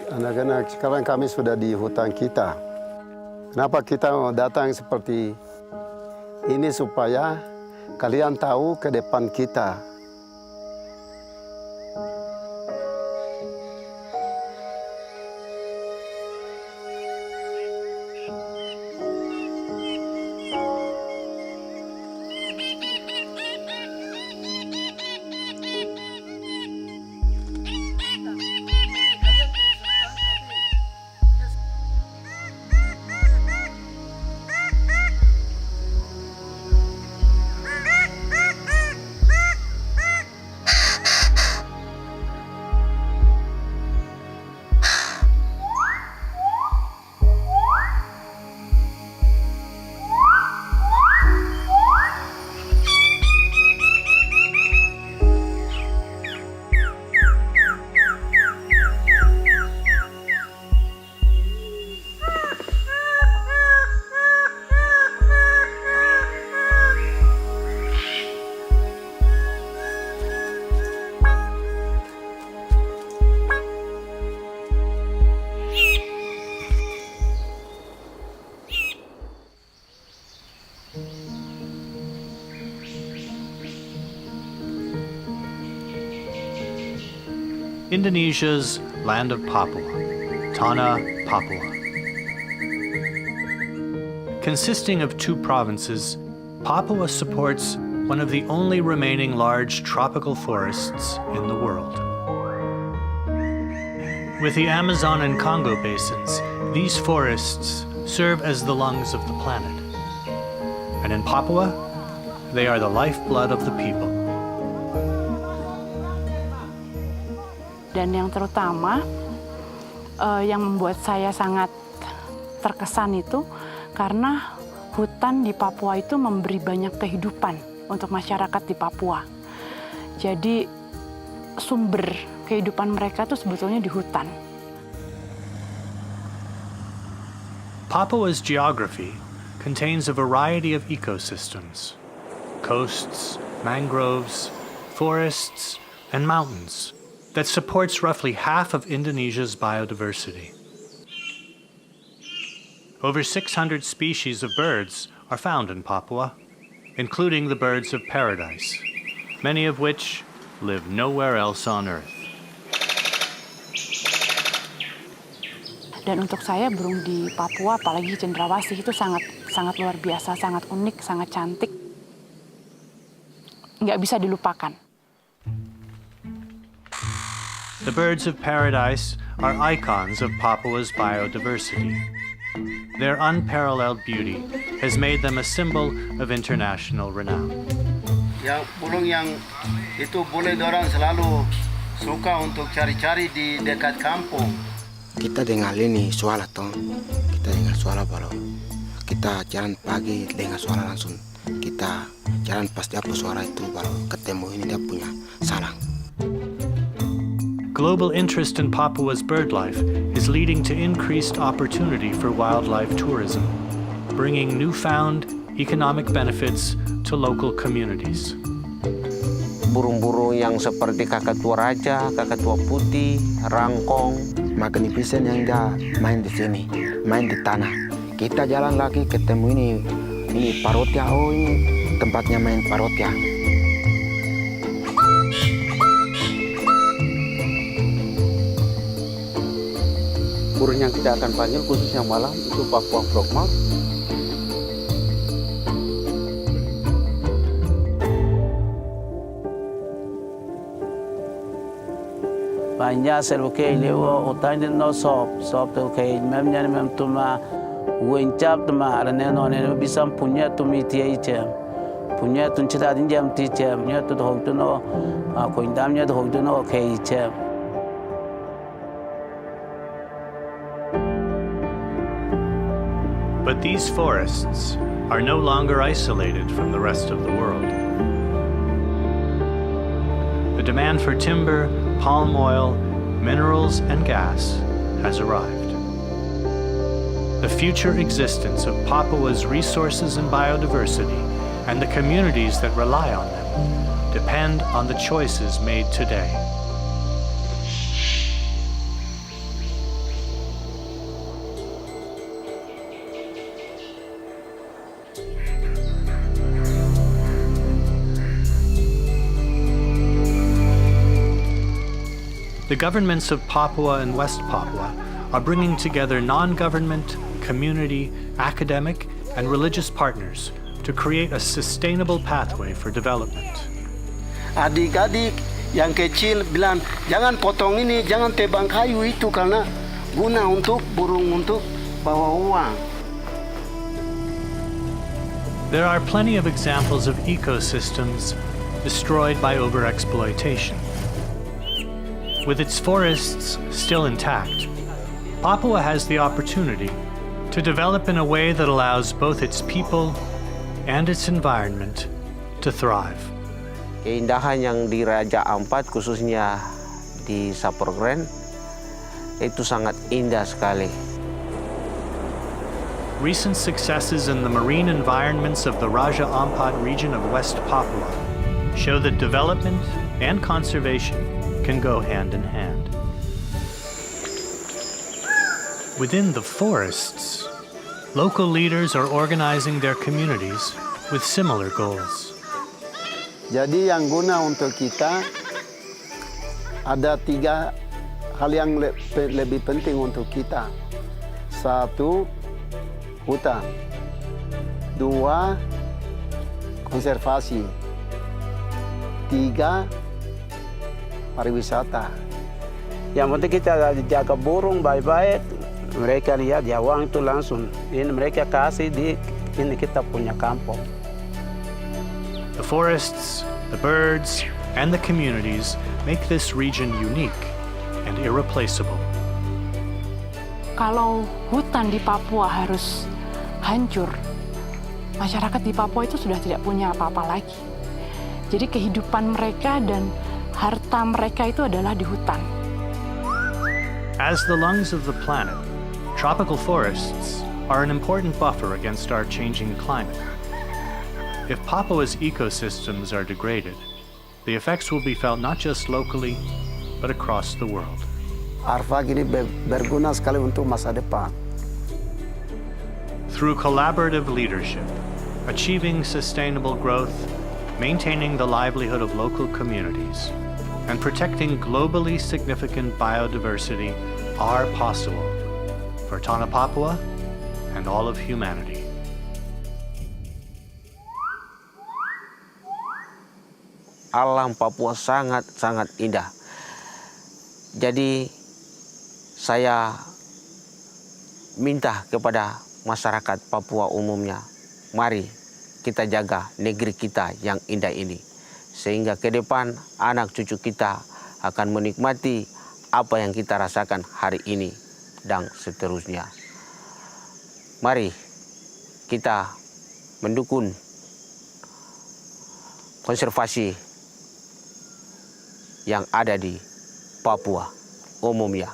Anak-anak, sekarang kami sudah di hutan kita. Kenapa kita mau datang seperti ini supaya kalian tahu ke depan kita. Indonesia's land of Papua, Tanah, Papua. Consisting of 2 provinces, Papua supports one of the only remaining large tropical forests in the world. With the Amazon and Congo basins, these forests serve as the lungs of the planet. And in Papua, they are the lifeblood of the people. Dan yang terutama yang membuat saya sangat terkesan itu karena hutan di Papua itu memberi banyak kehidupan untuk masyarakat di Papua. Jadi sumber kehidupan mereka itu sebetulnya di hutan. Papua's geography contains a variety of ecosystems: coasts, mangroves, forests, and mountains that supports roughly half of Indonesia's biodiversity. Over 600 species of birds are found in Papua, including the birds of paradise, many of which live nowhere else on Earth. Dan untuk saya burung di Papua, apalagi cendrawasih itu sangat luar biasa, sangat unik, sangat cantik. Nggak bisa dilupakan. The birds of paradise are icons of Papua's biodiversity. Their unparalleled beauty has made them a symbol of international renown. Yang burung yang itu boleh dorang selalu suka untuk cari-cari di dekat kampung. Kita dengar ini suara toh, kita dengar suara baru. Kita jalan pagi dengar suara langsung. Kita jalan pas dia suara itu baru ketemu ini dia punya sarang. Global interest in Papua's birdlife is leading to increased opportunity for wildlife tourism, bringing newfound economic benefits to local communities. Burung-burung yang seperti kakatua raja, kakatua putih, rangkong, magnificent yang dia main di sini, main di tanah. Kita jalan lagi ketemu ini parotia, oh ini tempatnya main parotia. Burung yang kita akan panggil khususnya malam itu Papua frogmouth. Banyak serbukai lewo otai den no sop tu kai mem nyane mem tuma wencap tuma arane no ne bisam punya tumi tie cem punya tun cita din jam ti cem nya tu hok tu no ko indam nya hok tu no kai cem. But these forests are no longer isolated from the rest of the world. The demand for timber, palm oil, minerals, and gas has arrived. The future existence of Papua's resources and biodiversity and the communities that rely on them depend on the choices made today. The governments of Papua and West Papua are bringing together non-government, community, academic, and religious partners to create a sustainable pathway for development. Adik-adik yang kecil bilang, jangan potong ini, jangan tebang kayu itu karena guna untuk burung untuk bawa uang. There are plenty of examples of ecosystems destroyed by overexploitation. With its forests still intact, Papua has the opportunity to develop in a way that allows both its people and its environment to thrive. Keindahan yang di Raja Ampat, khususnya di Saprogren, itu sangat indah sekali. Recent successes in the marine environments of the Raja Ampat region of West Papua show that development and conservation can go hand in hand. Within the forests, local leaders are organizing their communities with similar goals. Jadi yang guna untuk kita ada 3 hal yang lebih penting untuk kita. 1, hutan. 2, konservasi. 3, pariwisata. Yang penting kita jaga burung baik-baik. Mereka lihat ya uang itu langsung. Ini mereka kasih di ini kita punya kampung. The forests, the birds, and the communities make this region unique and irreplaceable. Kalau hutan di Papua harus hancur, masyarakat di Papua itu sudah tidak punya apa-apa lagi. Jadi kehidupan mereka dan harta mereka itu adalah di hutan. As the lungs of the planet, tropical forests are an important buffer against our changing climate. If Papua's ecosystems are degraded, the effects will be felt not just locally, but across the world. Arfak ini berguna sekali untuk masa depan. Through collaborative leadership, achieving sustainable growth, maintaining the livelihood of local communities, and protecting globally significant biodiversity are possible for Tanah Papua and all of humanity. Alam Papua sangat-sangat indah. Jadi saya minta kepada masyarakat Papua umumnya, mari kita jaga negeri kita yang indah ini. Sehingga ke depan anak cucu kita akan menikmati apa yang kita rasakan hari ini dan seterusnya. Mari kita mendukung konservasi yang ada di Papua umumnya.